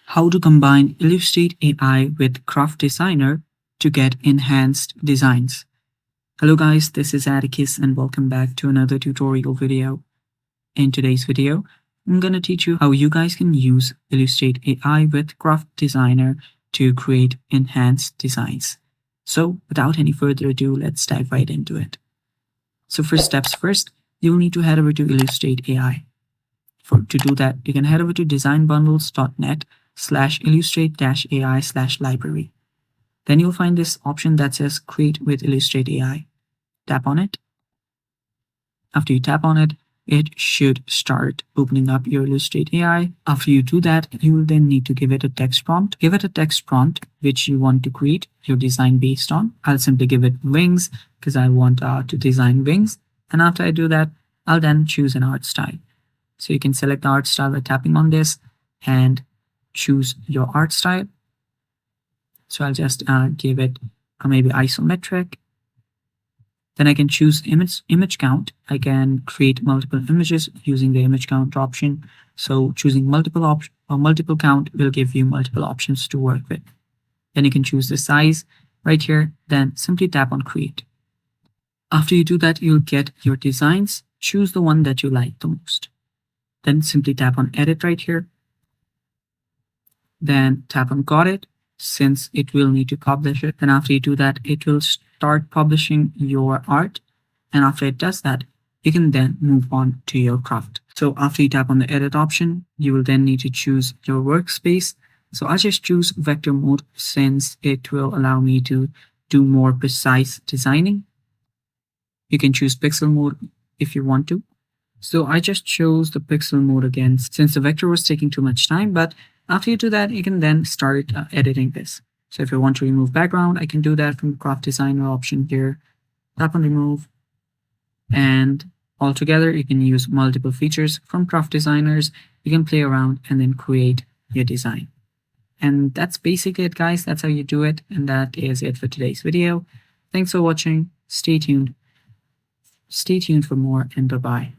How to combine Illustrate AI with Craft Designer to get enhanced designs. Hello guys, this is Atticus and welcome back to another tutorial video. In today's video, I'm going to teach you how you guys can use Illustrate AI with Craft Designer to create enhanced designs. So without any further ado, let's dive right into it. So first steps first, you'll need to head over to Illustrate AI. To do that, you can head over to designbundles.net/illustrate-ai/library. Then you'll find this option that says Create with Illustrate AI. Tap on it. After you tap on it, it should start opening up your Illustrate AI. After you do that, you will then need to give it a text prompt. Give it a text prompt which you want to create your design based on. I'll simply give it wings because I want to design wings. And after I do that, I'll then choose an art style. So you can select the art style by tapping on this and choose your art style. So I'll just give it maybe isometric. Then I can choose image count. I can create multiple images using the image count option. So choosing multiple count will give you multiple options to work with. Then you can choose the size right here. Then simply tap on create. After you do that, you'll get your designs. Choose the one that you like the most. Then simply tap on edit right here. Then tap on got it, since it will need to publish it. Then after you do that, it will start publishing your art. And after it does that, you can then move on to your craft. So after you tap on the edit option, you will then need to choose your workspace. So I just choose vector mode since it will allow me to do more precise designing. You can choose pixel mode if you want to. So I just chose the pixel mode again since the vector was taking too much time. But after you do that, you can then start editing this. So if you want to remove background, I can do that from the Craft Designer option here. Tap on remove. And altogether, you can use multiple features from Craft Designers. You can play around and then create your design. And that's basically it, guys. That's how you do it. And that is it for today's video. Thanks for watching. Stay tuned. Stay tuned for more and bye-bye.